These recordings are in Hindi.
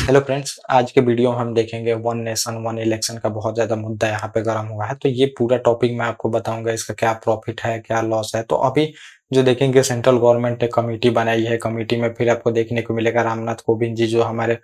हेलो फ्रेंड्स, आज के वीडियो में हम देखेंगे वन नेशन वन इलेक्शन का बहुत ज़्यादा मुद्दा यहाँ पे गर्म हुआ है। तो ये पूरा टॉपिक मैं आपको बताऊँगा, इसका क्या प्रॉफ़िट है, क्या लॉस है। तो अभी जो देखेंगे सेंट्रल गवर्नमेंट ने कमिटी बनाई है, कमिटी में फिर आपको देखने को मिलेगा रामनाथ कोविंद जी जो हमारे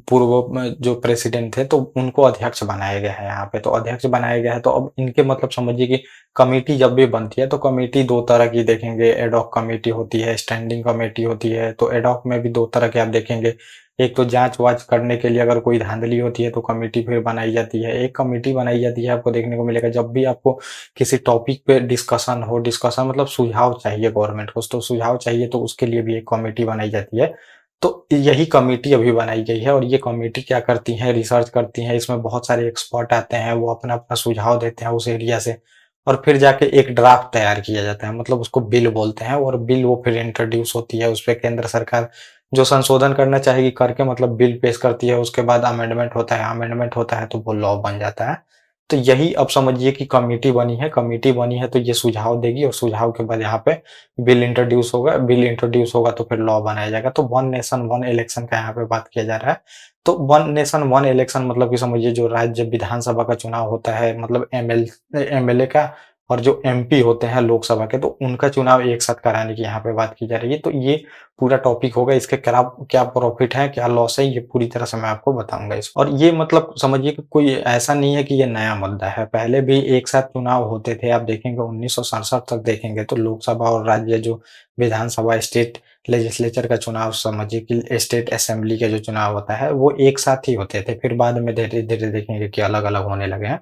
पूर्व में जो प्रेसिडेंट थे, तो उनको अध्यक्ष बनाया गया है यहाँ पे। तो अध्यक्ष बनाया गया है, तो अब इनके मतलब समझिए कि कमिटी जब भी बनती है, तो कमिटी 2 तरह की देखेंगे, एड हॉक कमिटी होती है, स्टैंडिंग कमिटी होती है। तो एड हॉक में भी 2 तरह के आप देखेंगे, एक तो जाँच-वाच करने के लिए अगर कोई धाँधली होती है तो कमिटी फिर बनाई जाती है। एक कमिटी बनाई जाती है आपको देखने को मिलेगा जब भी आपको किसी टॉपिक पे डिस्कशन हो, डिस्कशन मतलब सुझाव चाहिए गवर्नमेंट को, तो सुझाव चाहिए तो उसके लिए भी एक कमिटी बनाई जाती है। तो यही कमिटी अभी बनाई गई है और ये कमिटी क्या करती है, रिसर्च करती है, इसमें बहुत सारे एक्सपर्ट आते हैं, वो अपना-अपना सुझाव देते हैं उस एरिया से और फिर जाके एक ड्राफ्ट तैयार किया जाता है, मतलब उसको बिल बोलते हैं और बिल वो फिर इंट्रोड्यूस होती है, उसपे केंद्र सरकार जो संशोधन करना चाहेगी करके मतलब बिल पेश करती है, उसके बाद अमेंडमेंट होता है तो वो लॉ बन जाता है। तो यही अब समझिए कि कमिटी बनी है तो ये सुझाव देगी और सुझाव के बाद यहाँ पे बिल इंट्रोड्यूस होगा तो फिर लॉ बनाया जाएगा। तो वन नेशन वन इलेक्शन का यहाँ पे बात किया जा रहा है। तो वन नेशन वन इलेक्शन मतलब कि समझिए जो राज्य विधानसभा का चुनाव होता है, मतलब एमएलए का और जो एमपी होते हैं लोकसभा के, तो उनका चुनाव एक साथ कराने की यहाँ पे बात की जा रही है। तो ये पूरा टॉपिक होगा, इसके क्या क्या प्रॉफिट है, क्या लॉस है, ये पूरी तरह से मैं आपको बताऊँगा और ये मतलब समझिए कि कोई ऐसा नहीं है कि ये नया मुद्दा है, पहले भी एक साथ चुनाव होते थे। आप देखेंगे 1967 तक देखेंगे तो लोकसभा और राज्य जो विधानसभा स्टेट लेजिस्लेचर का चुनाव समझिए कि स्टेट असेंबली का जो चुनाव होता है, वो एक साथ ही होते थे। फिर बाद में धीरे-धीरे देखेंगे कि अलग-अलग होने लगे हैं।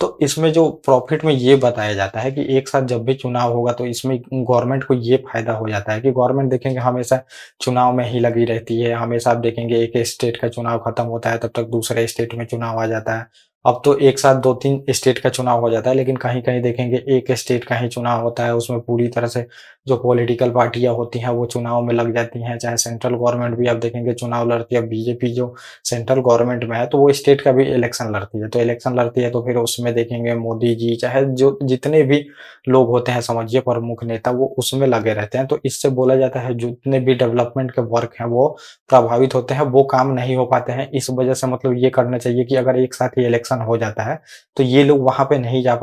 तो इसमें जो प्रॉफिट में ये बताया जाता है कि एक साथ जब भी चुनाव होगा तो इसमें गवर्नमेंट को ये फ़ायदा हो जाता है कि गवर्नमेंट देखेंगे हमेशा चुनाव में ही लगी रहती है। हमेशा आप देखेंगे एक स्टेट का चुनाव खत्म होता है तब तक दूसरे स्टेट में चुनाव आ जाता है। अब तो एक साथ 2-3 स्टेट का चुनाव हो जाता है, लेकिन कहीं-कहीं देखेंगे एक स्टेट का ही चुनाव होता है, उसमें पूरी तरह से जो पॉलिटिकल पार्टियाँ होती हैं वो चुनाव में लग जाती हैं। चाहे सेंट्रल गवर्नमेंट भी आप देखेंगे चुनाव लड़ती है, बीजेपी जो सेंट्रल गवर्नमेंट में है तो वो स्टेट का भी इलेक्शन लड़ती है। तो इलेक्शन लड़ती है तो फिर उसमें देखेंगे मोदी जी चाहे जो जितने भी लोग होते हैं समझिए प्रमुख नेता वो उसमें लगे रहते हैं। तो इससे बोला जाता है जितने भी डेवलपमेंट के वर्क हैं वो प्रभावित होते हैं, वो काम नहीं हो पाते हैं। इस वजह से मतलब ये करना चाहिए कि अगर एक साथ ही इलेक्शन हो जाता है, तो ये लोग वहाँ पे नहीं जा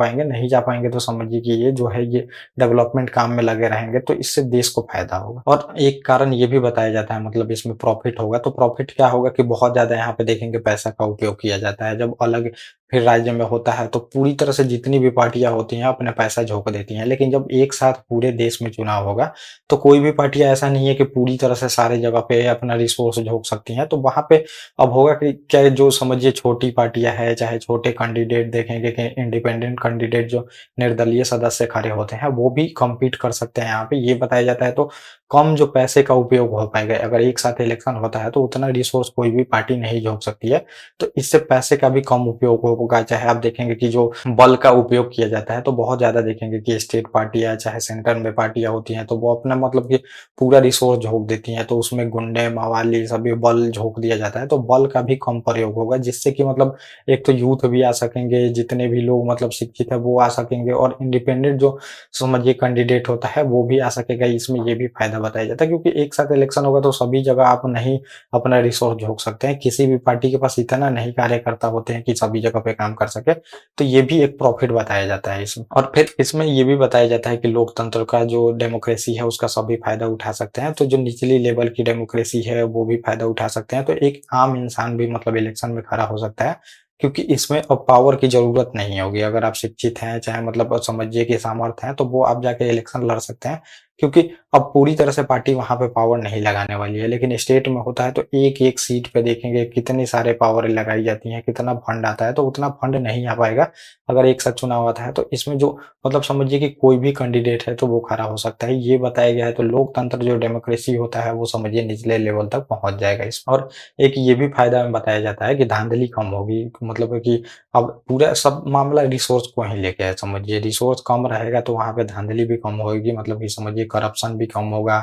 पाएँगे तो समझिए कि ये जो है ये डेवलपमेंट काम में लगे रहेंगे, तो इससे देश को फ़ायदा होगा। और एक कारण ये भी बताया जाता है मतलब इसमें प्रॉफ़िट होगा, तो प्रॉफ़िट क्या होगा कि बहुत ज़्यादा यहाँ पे देखेंगे पैसा का उपयोग किया जाता है। जब अलग फिर राज्य में होता है तो पूरी तरह से जितनी भी पार्टियाँ होती हैं अपना पैसा झोंक देती हैं। लेकिन जब एक साथ पूरे देश में चुनाव होगा, तो कोई भी पार्टियाँ ऐसा नहीं है कि पूरी तरह से सारे जगह पे अपना रिसोर्स झोंक सकती हैं। तो वहाँ पे अब होगा कि क्या जो समझिए छोटी पार्टियाँ हैं, चाहे छोटे कैंडिडेट देखेंगे कि इंडिपेंडेंट कैंडिडेट जो निर्दलीय सदस्य खड़े होते हैं, वो भी कम्पीट कर सकते हैं यहाँ पे, ये बताया जाता है। तो कम जो पैसे का उपयोग हो पाएगा, अगर एक साथ इलेक्शन होता है तो उतना रिसोर्स कोई भी पार्टी नहीं झोंक सकती है। तो इससे पैसे का भी कम उपयोग होगा। चाहे आप देखेंगे कि जो बल का उपयोग किया जाता है, तो बहुत ज़्यादा देखेंगे कि स्टेट पार्टियाँ चाहे सेंटर में पार्टियाँ होती हैं, तो वो अपना मतलब कि पूरा रिसोर्स झोंक देती हैं। तो उसमें गुंडे, मवाली सभी बल झोंक दिया जाता है, तो बल का भी कम प्रयोग होगा जिससे कि मतलब एक तो यूथ भी आ सकेंगे, जितने भी लोग मतलब शिक्षित है वो आ सकेंगे और इंडिपेंडेंट जो समझिए कैंडिडेट होता है वो भी आ सकेगा। इसमें ये भी फ़ायदा बताया जाता है क्योंकि एक साथ इलेक्शन होगा तो सभी जगह आप नहीं अपना रिसोर्स झोंक सकते हैं। किसी भी पार्टी के पास इतना नहीं कार्यकर्ता होते हैं कि सभी जगह पे काम कर सके। तो ये भी एक प्रॉफ़िट बताया जाता है इसमें। और फिर इसमें ये भी बताया जाता है कि लोकतंत्र का जो डेमोक्रेसी है उसका सभी फ़ायदा उठा सकते हैं। तो जो निचली लेवल की डेमोक्रेसी है वो भी फ़ायदा उठा सकते हैं। तो एक आम इंसान भी मतलब इलेक्शन में खड़ा हो सकता है क्योंकि इसमें अब पावर की ज़रूरत नहीं होगी। अगर आप शिक्षित हैं, चाहे मतलब समझिए कि सामर्थ हैं, तो वो आप जाके इलेक्शन लड़ सकते हैं क्योंकि अब पूरी तरह से पार्टी वहाँ पे पावर नहीं लगाने वाली है। लेकिन स्टेट में होता है तो एक-एक सीट पे देखेंगे कितनी सारे पावरें लगाई जाती हैं, कितना फंड आता है, तो उतना फंड नहीं आ पाएगा अगर एक साथ चुनाव आता है। तो इसमें जो मतलब समझिए कि कोई भी कैंडिडेट है तो वो खड़ा हो सकता है, ये बताया गया है। तो लोकतंत्र जो डेमोक्रेसी होता है वो समझिए निचले लेवल तक पहुँच जाएगा इसमें। और एक ये भी फ़ायदा बताया जाता है कि धाँधली कम होगी, मतलब कि अब पूरा सब मामला रिसोर्स को ही लेके है समझिए, रिसोर्स कम रहेगा तो वहाँ पे धाँधली भी कम होएगी, मतलब कि समझिए करप्शन भी कम होगा।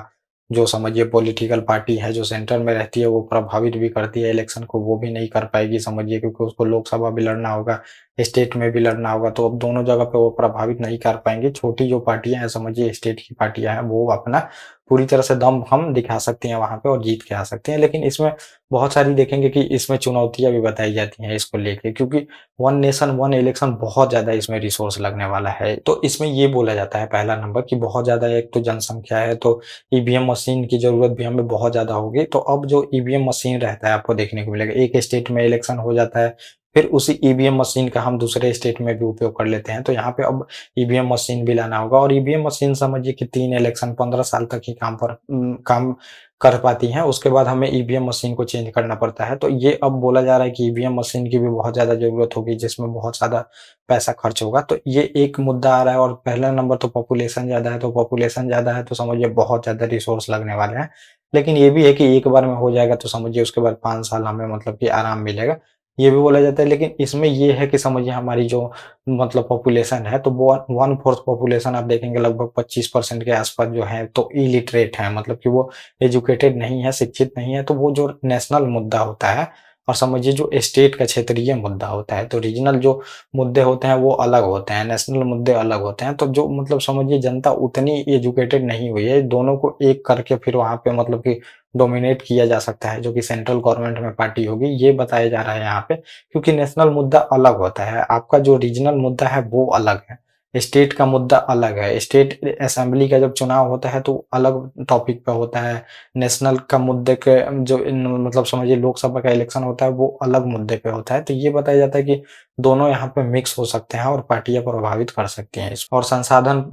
जो समझिए पॉलिटिकल पार्टी है जो सेंटर में रहती है वो प्रभावित भी करती है इलेक्शन को, वो भी नहीं कर पाएगी समझिए क्योंकि उसको लोकसभा भी लड़ना होगा, स्टेट में भी लड़ना होगा, तो अब दोनों जगह पे वो प्रभावित नहीं कर पाएँगी। छोटी जो पार्टियाँ हैं समझिए स्टेट की पार्टियाँ हैं वो अपना पूरी तरह से दम हम दिखा सकते हैं वहाँ पे और जीत के आ सकते हैं। लेकिन इसमें बहुत सारी देखेंगे कि इसमें चुनौतियाँ भी बताई जाती हैं इसको लेके, क्योंकि वन नेशन वन इलेक्शन बहुत ज़्यादा इसमें रिसोर्स लगने वाला है। तो इसमें ये बोला जाता है पहला नंबर कि बहुत ज़्यादा एक तो जनसंख्या है, तो ईवीएम मशीन की ज़रूरत भी हमें बहुत ज़्यादा होगी। तो अब जो ईवीएम मशीन रहता है आपको देखने को मिलेगा, एक स्टेट में इलेक्शन हो जाता है, फिर उसी ईवीएम मशीन का हम दूसरे स्टेट में भी उपयोग कर लेते हैं। तो यहाँ पे अब ईवीएम मशीन भी लाना होगा, और ईवीएम मशीन समझिए कि 3 इलेक्शन 15 साल तक ही काम कर पाती हैं, उसके बाद हमें ईवीएम मशीन को चेंज करना पड़ता है। तो ये अब बोला जा रहा है कि ईवीएम मशीन की भी बहुत ज़्यादा ज़रूरत होगी, जिसमें बहुत ज़्यादा पैसा खर्च होगा। तो ये एक मुद्दा आ रहा है, और पहला नंबर तो पॉपुलेशन ज़्यादा है, तो पॉपुलेशन ज़्यादा है तो समझिए बहुत ज़्यादा रिसोर्स लगने वाले हैं। लेकिन ये भी है कि एक बार में हो जाएगा तो समझिए उसके बाद 5 साल हमें मतलब कि आराम मिलेगा, ये भी बोला जाता है। लेकिन इसमें ये है कि समझिए हमारी जो मतलब पॉपुलेशन है, तो वो 1/4 पॉपुलेशन आप देखेंगे लगभग 25% के आस-पास जो है तो इलिटरेट है, मतलब कि वो एजुकेटेड नहीं है, शिक्षित नहीं है। तो वो जो नेशनल मुद्दा होता है, और समझिए जो स्टेट का क्षेत्रीय मुद्दा होता है, तो रीजनल जो मुद्दे होते हैं वो अलग होते हैं, नेशनल मुद्दे अलग होते हैं। तो जो मतलब समझिए जनता उतनी एजुकेटेड नहीं हुई है, दोनों को एक करके फिर वहाँ पे मतलब कि डोमिनेट किया जा सकता है, जो कि सेंट्रल गवर्नमेंट में पार्टी होगी, ये बताया जा रहा है यहाँ पे। क्योंकि नेशनल मुद्दा अलग होता है, आपका जो रीजनल मुद्दा है वो अलग है, स्टेट का मुद्दा अलग है। स्टेट असेंबली का जब चुनाव होता है तो अलग टॉपिक पे होता है, नेशनल का मुद्दे के जो मतलब समझिए लोकसभा का इलेक्शन होता है वो अलग मुद्दे पे होता है। तो ये बताया जाता है कि दोनों यहाँ पे मिक्स हो सकते हैं और पार्टियाँ प्रभावित कर सकती हैं इसको। और संसाधन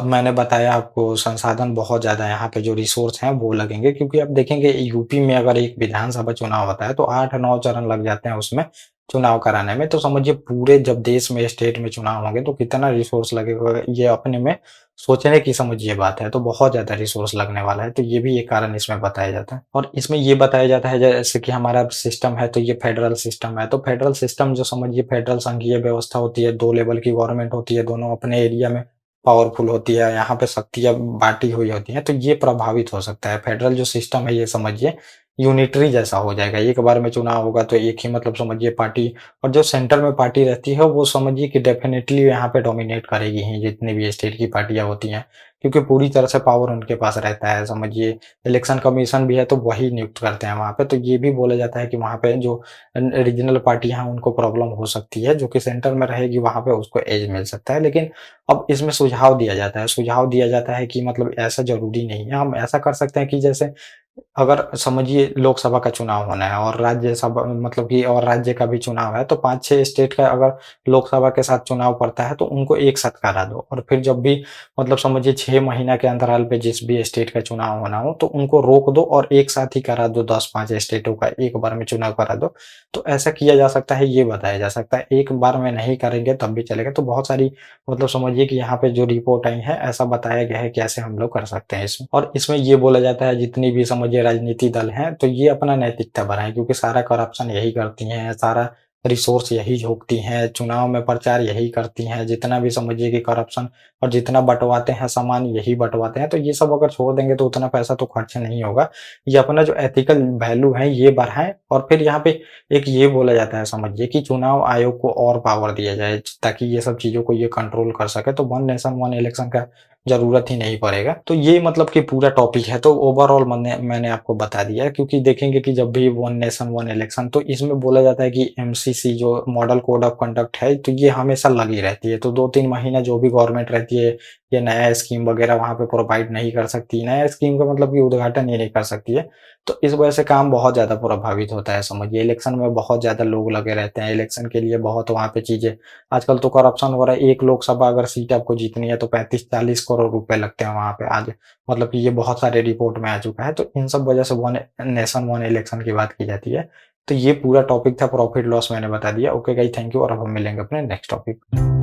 मैंने बताया आपको, संसाधन बहुत ज़्यादा यहाँ पे जो रिसोर्स हैं वो लगेंगे, क्योंकि आप देखेंगे यूपी में अगर एक विधानसभा चुनाव होता है तो 8-9 चरण लग जाते हैं उसमें चुनाव कराने में। तो समझिए पूरे जब देश में स्टेट में चुनाव होंगे तो कितना रिसोर्स लगेगा, ये अपने में सोचने की समझिए बात है। तो बहुत ज़्यादा रिसोर्स लगने वाला है, तो ये भी एक कारण इसमें बताया जाता है। और इसमें ये बताया जाता है जैसे कि हमारा सिस्टम है तो ये फेडरल सिस्टम है, तो फेडरल सिस्टम जो समझिए फेडरल संघीय व्यवस्था होती है, 2 लेवल की गवर्नमेंट होती है, दोनों अपने एरिया में पावरफुल होती है, यहाँ पे शक्तियाँ बाँटी हुई होती हैं, तो ये प्रभावित हो सकता है। फेडरल जो सिस्टम है ये समझिए यूनिटरी जैसा हो जाएगा, एक बार में चुनाव होगा तो एक ही मतलब समझिए पार्टी, और जो सेंटर में पार्टी रहती है वो समझिए कि डेफ़िनेटली यहाँ पे डोमिनेट करेगी ही, जितनी भी स्टेट की पार्टियाँ होती हैं, क्योंकि पूरी तरह से पावर उनके पास रहता है। समझिए इलेक्शन कमीशन भी है तो वही नियुक्त करते हैं वहाँ पे। तो ये भी बोला जाता है कि वहाँ पे जो रीजनल पार्टियाँ हैं उनको प्रॉब्लम हो सकती है, जो कि सेंटर में रहेगी वहाँ पे उसको एज मिल सकता है। लेकिन अब इसमें सुझाव दिया जाता है कि मतलब ऐसा ज़रूरी नहीं है, हम ऐसा कर सकते हैं कि जैसे अगर समझिए लोकसभा का चुनाव होना है और राज्यसभा मतलब कि और राज्य का भी चुनाव है, तो 5-6 स्टेट का अगर लोकसभा के साथ चुनाव पड़ता है तो उनको एक साथ करा दो, और फिर जब भी मतलब समझिए 6 महीना के अंतराल पे जिस भी स्टेट का चुनाव होना हो तो उनको रोक दो और एक साथ ही करा दो, 10-5 स्टेटों का एक बार में चुनाव करा दो। तो ऐसा किया जा सकता है, ये बताया जा सकता है। एक बार में नहीं करेंगे तब भी चलेगा। तो बहुत सारी मतलब समझिए कि यहाँ पे जो रिपोर्ट आई है ऐसा बताया गया है कि ऐसे हम लोग कर सकते हैं इसमें। और इसमें ये बोला जाता है जितनी भी समझिए राजनीति दल हैं तो ये अपना नैतिकता बढ़ाएँ, क्योंकि सारा करप्शन यही करती हैं, सारा रिसोर्स यही झोंकती हैं, चुनाव में प्रचार यही करती हैं, जितना भी समझिए कि करप्शन और जितना बँटवाते हैं सामान यही बँटवाते हैं। तो ये सब अगर छोड़ देंगे तो उतना पैसा तो खर्च नहीं होगा। ये अपना जो एथिकल वैल्यू है ये बढ़ाएँ, और फिर यहाँ पे एक ये बोला जाता है समझिए कि चुनाव आयोग को और पावर दिया जाए ताकि ये सब चीज़ों को ये कंट्रोल कर सके, तो वन नेशन वन इलेक्शन का ज़रूरत ही नहीं पड़ेगा। तो ये मतलब कि पूरा टॉपिक है, तो ओवरऑल मैंने आपको बता दिया है, क्योंकि देखेंगे कि जब भी वन नेशन वन इलेक्शन, तो इसमें बोला जाता है कि एमसीसी जो मॉडल कोड ऑफ कंडक्ट है, तो ये हमेशा लगी रहती है। तो 2-3 महीना जो भी गवर्नमेंट रहती है, ये नया स्कीम वगैरह वहाँ पे प्रोवाइड नहीं कर सकती। नया स्कीम का मतलब कि उद्घाटन ये नहीं कर सकती है। तो इस वजह से काम बहुत ज़्यादा प्रभावित होता है समझिए। इलेक्शन में बहुत ज़्यादा लोग लगे रहते हैं, इलेक्शन के लिए बहुत वहाँ पे चीज़ें, आजकल तो करप्शन हो रहा है। एक लोकसभा अगर सीट आपको जीतनी है तो 35-40 करोड़ रुपए लगते हैं वहाँ पे आज, मतलब कि ये बहुत सारे रिपोर्ट में आ चुका है। तो इन सब वजह से वन नेशन वन इलेक्शन की बात की जाती है। तो ये पूरा टॉपिक था, प्रॉफिट लॉस मैंने बता दिया। ओके गाइस, थैंक यू, और अब हम मिलेंगे अपने नेक्स्ट टॉपिक में।